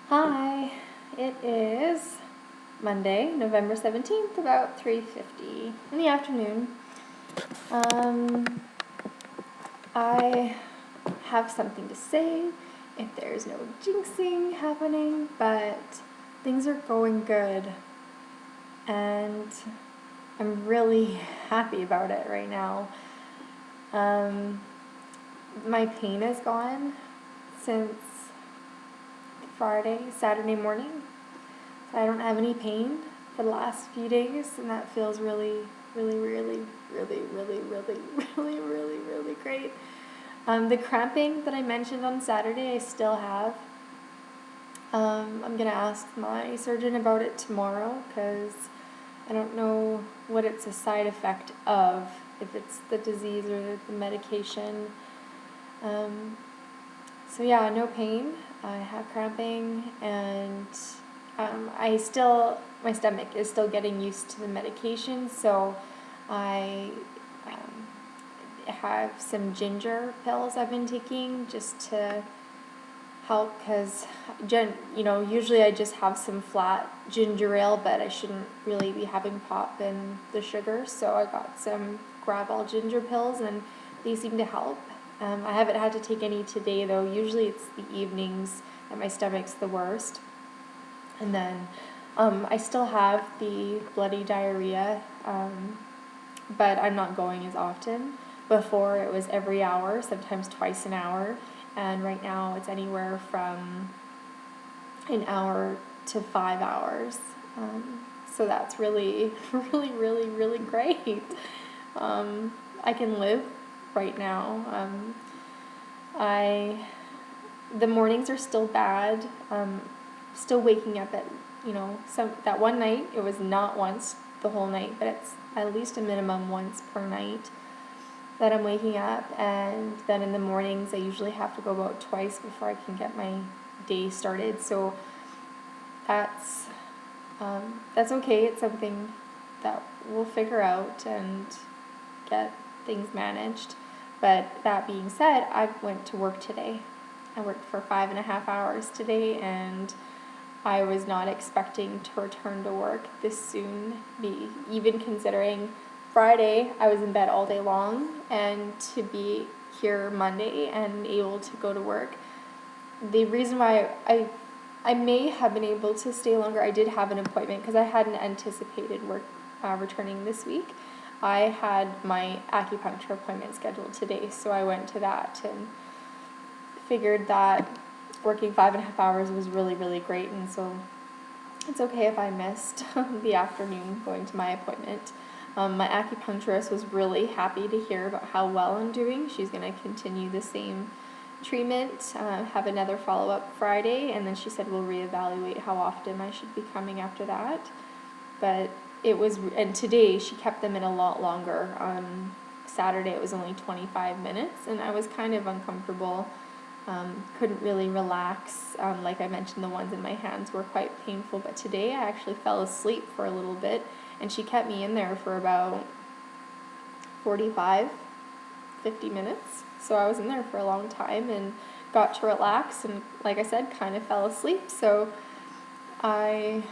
Hi, it is Monday, November 17th, about 3:50 in the afternoon. I have something to say if there's no jinxing happening, but things are going good and I'm really happy about it right now. My pain is gone since Saturday morning. So I don't have any pain for the last few days, and that feels really great. The cramping that I mentioned on Saturday, I still have. I'm going to ask my surgeon about it tomorrow because I don't know what it's a side effect of, if it's the disease or the medication. So yeah, no pain. I have cramping, and my stomach is still getting used to the medication, so I have some ginger pills I've been taking just to help, because usually I just have some flat ginger ale, but I shouldn't really be having pop in the sugar, so I got some Gravol ginger pills, and they seem to help. I haven't had to take any today, though. Usually it's the evenings that my stomach's the worst. And then I still have the bloody diarrhea, but I'm not going as often. Before it was every hour, sometimes twice an hour, and right now it's anywhere from an hour to 5 hours. So that's really great. I can live right now. The mornings are still bad. Still waking up at, that one night, it was not once the whole night, but it's at least a minimum once per night that I'm waking up, and then in the mornings I usually have to go about twice before I can get my day started, so that's okay. It's something that we'll figure out and get things managed. But that being said, I went to work today. I worked for 5.5 hours today, and I was not expecting to return to work this soon, even considering Friday I was in bed all day long, and to be here Monday and able to go to work. The reason why I may have been able to stay longer, I did have an appointment because I hadn't anticipated work returning this week. I had my acupuncture appointment scheduled today, so I went to that and figured that working 5.5 hours was really great, and so it's okay if I missed the afternoon going to my appointment. My acupuncturist was really happy to hear about how well I'm doing. She's going to continue the same treatment, have another follow-up Friday, and then she said we'll reevaluate how often I should be coming after that. But and today she kept them in a lot longer. On Saturday it was only 25 minutes, and I was kind of uncomfortable. Couldn't really relax. Like I mentioned, the ones in my hands were quite painful, but today I actually fell asleep for a little bit, and she kept me in there for about 45, 50 minutes. So I was in there for a long time and got to relax, and like I said, kind of fell asleep. So I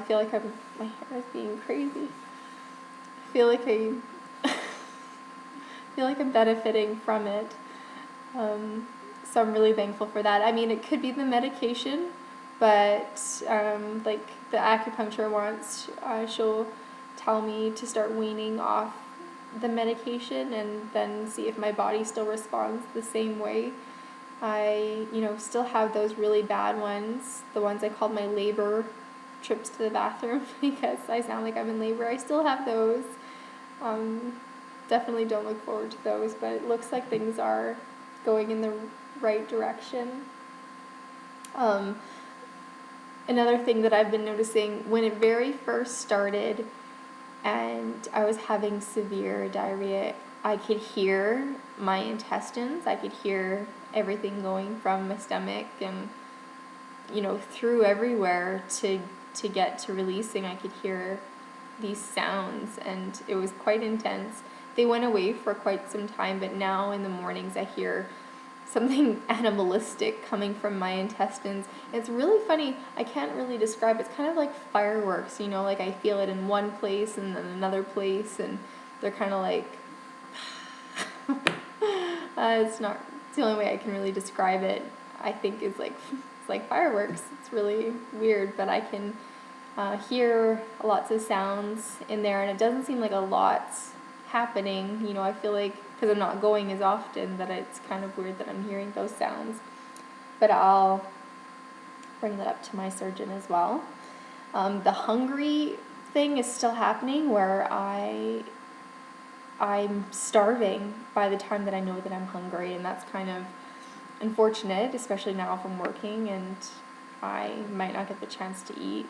feel like my hair is being crazy. I feel like I'm benefiting from it. So I'm really thankful for that. I mean, it could be the medication, but like the acupuncture wants, she'll tell me to start weaning off the medication and then see if my body still responds the same way. I, still have those really bad ones, the ones I called my labor trips to the bathroom because I sound like I'm in labor. I still have those. Definitely don't look forward to those, but it looks like things are going in the right direction. Another thing that I've been noticing, when it very first started and I was having severe diarrhea, I could hear my intestines. I could hear everything going from my stomach and through everywhere to get to releasing. I could hear these sounds, and it was quite intense. They went away for quite some time, but now in the mornings I hear something animalistic coming from my intestines. It's really funny. I can't really describe it. It's kind of like fireworks, you know, like I feel it in one place and then another place, and they're kind of like, it's the only way I can really describe it, I think, is like, it's like fireworks. It's really weird, but I can hear lots of sounds in there, and it doesn't seem like a lot's happening. You know, I feel like, because I'm not going as often, that it's kind of weird that I'm hearing those sounds. But I'll bring that up to my surgeon as well. The hungry thing is still happening, where I'm starving by the time that I know that I'm hungry, and that's kind of unfortunate, especially now if I'm working and I might not get the chance to eat,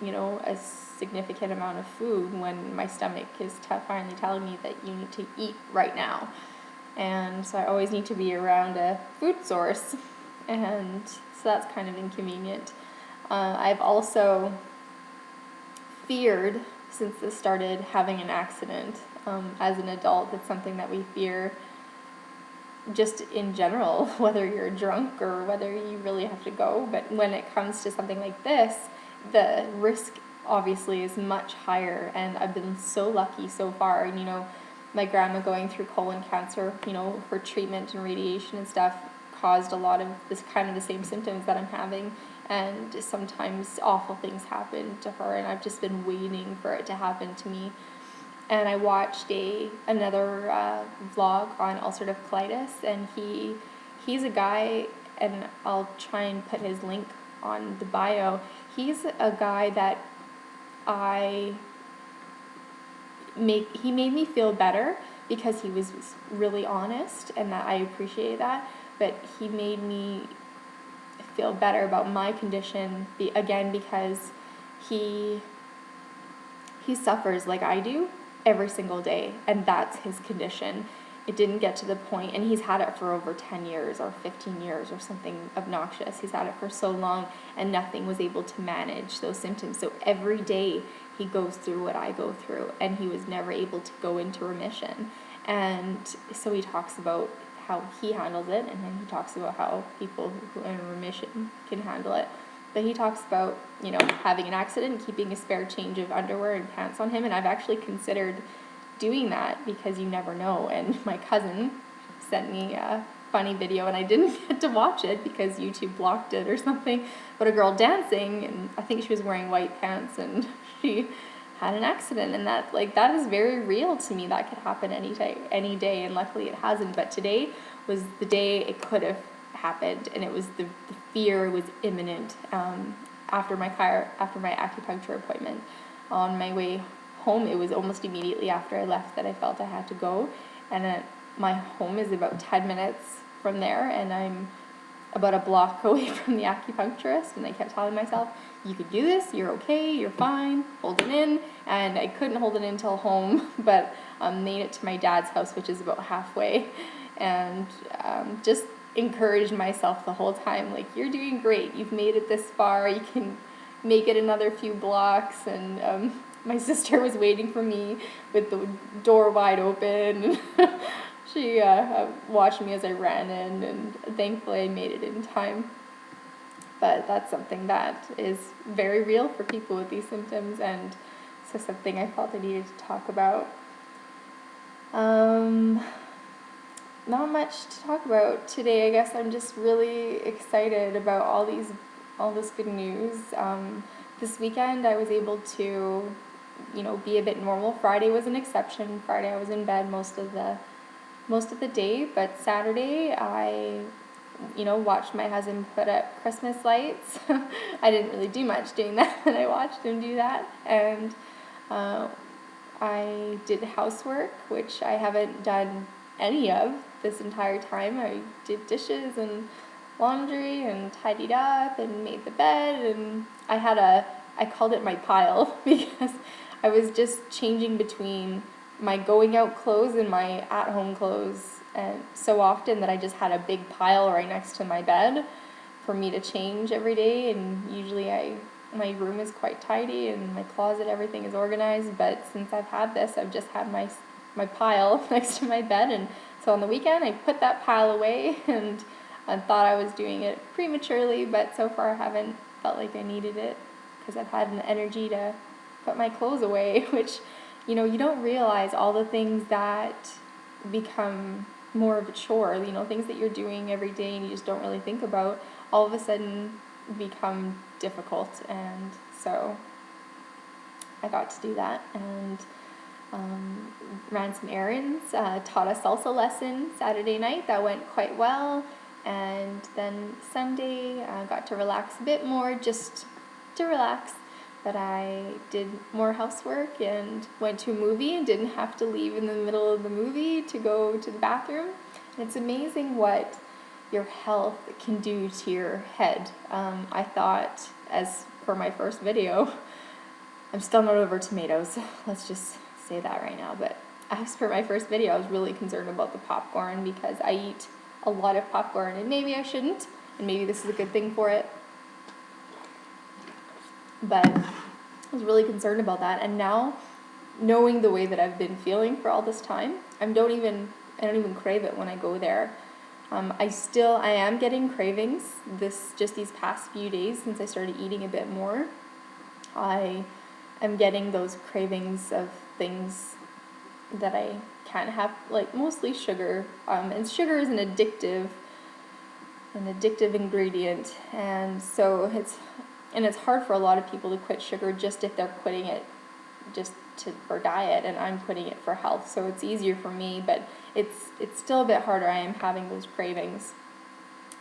you know, a significant amount of food when my stomach is finally telling me that you need to eat right now. And so I always need to be around a food source, and so that's kind of inconvenient. I've also feared, since this started, having an accident. As an adult, it's something that we fear just in general, whether you're drunk or whether you really have to go. But when it comes to something like this, the risk obviously is much higher, and I've been so lucky so far. And, you know, my grandma going through colon cancer, you know, for treatment and radiation and stuff, caused a lot of this kind of the same symptoms that I'm having, and sometimes awful things happen to her, and I've just been waiting for it to happen to me. And I watched another vlog on ulcerative colitis, and he's a guy, and I'll try and put his link on the bio. He's a guy that he made me feel better, because he was really honest, and that I appreciate that. But he made me feel better about my condition, again, because he suffers like I do every single day, and that's his condition. It didn't get to the point, and he's had it for over 10 years or 15 years or something obnoxious. He's had it for so long, and nothing was able to manage those symptoms. So every day he goes through what I go through, and he was never able to go into remission. And so he talks about how he handles it, and then he talks about how people who are in remission can handle it. But he talks about, you know, having an accident, keeping a spare change of underwear and pants on him, and I've actually considered doing that, because you never know. And my cousin sent me a funny video, and I didn't get to watch it because YouTube blocked it or something, but a girl dancing, and I think she was wearing white pants, and she had an accident, and that is very real to me. That could happen any day, and luckily it hasn't. But today was the day it could have happened, and it was the fear was imminent. After my acupuncture appointment, on my way home, it was almost immediately after I left that I felt I had to go, and my home is about 10 minutes from there, and I'm about a block away from the acupuncturist, and I kept telling myself, you could do this, you're okay, you're fine, hold it in. And I couldn't hold it in till home, but made it to my dad's house, which is about halfway, and just encouraged myself the whole time, like, you're doing great, you've made it this far, you can make it another few blocks. And my sister was waiting for me with the door wide open. She watched me as I ran in, and thankfully I made it in time. But that's something that is very real for people with these symptoms, and so something I felt I needed to talk about. Not much to talk about today. I guess I'm just really excited about all this good news. This weekend I was able to, you know, be a bit normal. Friday was an exception. Friday I was in bed most of the day, but Saturday I, you know, watched my husband put up Christmas lights. I didn't really do much doing that, but I watched him do that. And I did housework, which I haven't done any of this entire time. I did dishes and laundry and tidied up and made the bed, and I called it my pile because I was just changing between my going out clothes and my at-home clothes, and so often that I just had a big pile right next to my bed for me to change every day. And usually my room is quite tidy, and my closet, everything is organized, but since I've had this, I've just had my pile next to my bed, and So on the weekend, I put that pile away, and I thought I was doing it prematurely, but so far I haven't felt like I needed it, because I've had the energy to put my clothes away, which, you know, you don't realize all the things that become more of a chore, you know, things that you're doing every day and you just don't really think about, all of a sudden become difficult. And so I got to do that, and ran some errands, taught a salsa lesson Saturday night. That went quite well. And then Sunday, got to relax a bit more, just to relax. But I did more housework and went to a movie and didn't have to leave in the middle of the movie to go to the bathroom. And it's amazing what your health can do to your head. I thought, as for my first video, I'm still not over tomatoes. Let's just say that right now. But as for my first video, I was really concerned about the popcorn, because I eat a lot of popcorn, and maybe I shouldn't, and maybe this is a good thing for it. But I was really concerned about that, and now, knowing the way that I've been feeling for all this time, I don't even crave it when I go there. I am getting cravings these past few days since I started eating a bit more. I am getting those cravings of things that I can't have, like mostly sugar. And sugar is an addictive ingredient, and so it's hard for a lot of people to quit sugar just if they're quitting it for diet, and I'm quitting it for health. So it's easier for me, but it's still a bit harder. I am having those cravings.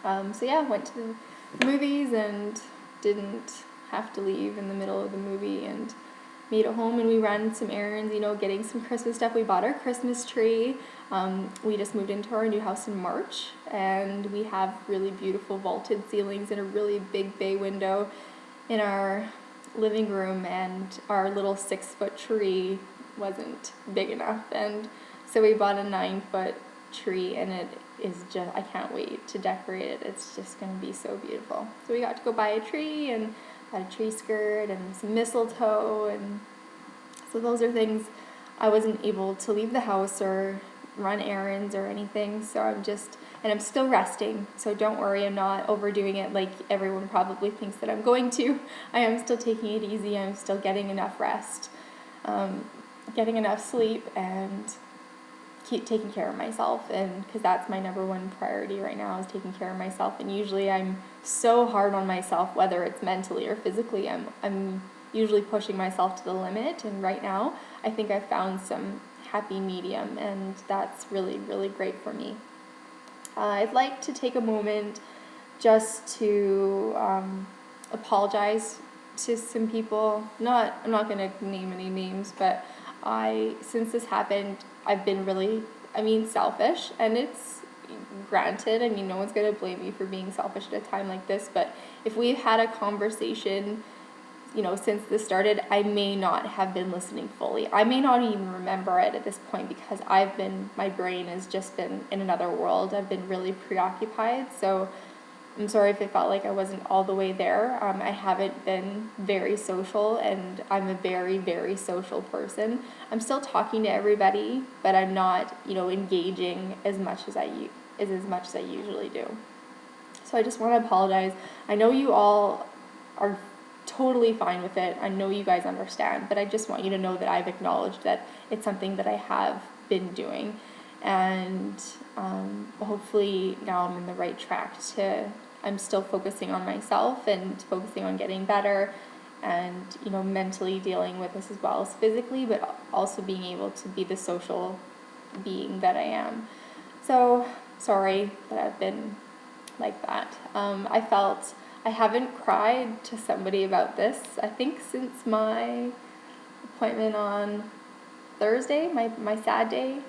So yeah, went to the movies and didn't have to leave in the middle of the movie, and made it home, and we ran some errands, you know, getting some Christmas stuff. We bought our Christmas tree. We just moved into our new house in March, and we have really beautiful vaulted ceilings and a really big bay window in our living room, and our little 6-foot tree wasn't big enough, and so we bought a 9-foot tree, and it is just, I can't wait to decorate it. It's just going to be so beautiful. So we got to go buy a tree, and got a tree skirt and some mistletoe, and so those are things. I wasn't able to leave the house or run errands or anything, so I'm still resting, so don't worry, I'm not overdoing it like everyone probably thinks that I'm going to. I am still taking it easy. I'm still getting enough rest, getting enough sleep, and keep taking care of myself, and because that's my number one priority right now, is taking care of myself. And usually I'm so hard on myself, whether it's mentally or physically. I'm usually pushing myself to the limit, and right now I think I've found some happy medium, and that's really, really great for me. I'd like to take a moment just to apologize to some people. I'm not going to name any names, but since this happened, I've been really, selfish, and it's granted, no one's going to blame me for being selfish at a time like this, but if we've had a conversation, since this started, I may not have been listening fully. I may not even remember it at this point, because my brain has just been in another world. I've been really preoccupied, so I'm sorry if it felt like I wasn't all the way there. I haven't been very social, and I'm a very, very social person. I'm still talking to everybody, but I'm not, engaging as much as I usually do. So I just want to apologize. I know you all are totally fine with it. I know you guys understand, but I just want you to know that I've acknowledged that it's something that I have been doing, and hopefully now I'm in the right track I'm still focusing on myself and focusing on getting better, and mentally dealing with this as well as physically, but also being able to be the social being that I am. So sorry that I've been like that. I haven't cried to somebody about this, I think, since my appointment on Thursday, my sad day,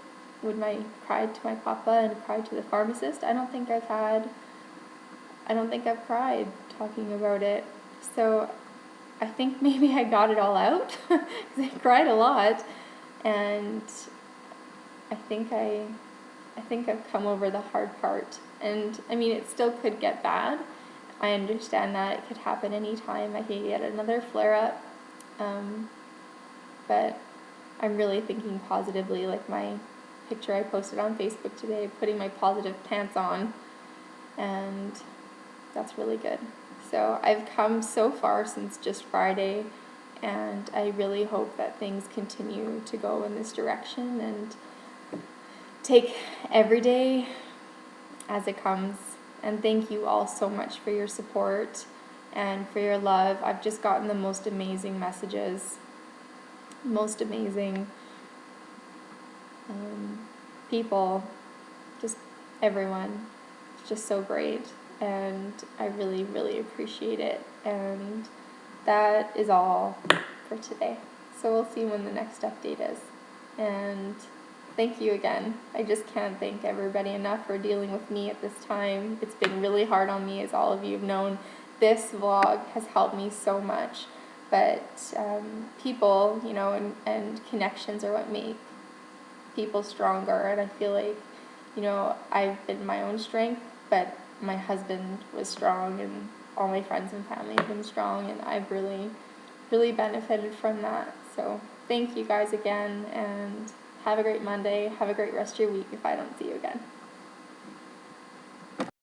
when I cried to my papa and cried to the pharmacist. I don't think I've cried talking about it. So I think maybe I got it all out, because I cried a lot, and I think I've come over the hard part. And it still could get bad. I understand that it could happen anytime. I could get another flare-up, but I'm really thinking positively. Like, my picture I posted on Facebook today, putting my positive pants on, and that's really good. So I've come so far since just Friday, and I really hope that things continue to go in this direction and take every day as it comes. And thank you all so much for your support and for your love. I've just gotten the most amazing messages, most amazing people, just everyone. It's just so great, and I really, really appreciate it. And that is all for today. So we'll see when the next update is. And thank you again. I just can't thank everybody enough for dealing with me at this time. It's been really hard on me, as all of you have known. This vlog has helped me so much. But people, you know, and connections are what make people stronger. And I feel like, you know, I've been my own strength, but my husband was strong, and all my friends and family have been strong, and I've really, really benefited from that. So thank you guys again, and have a great Monday. Have a great rest of your week if I don't see you again.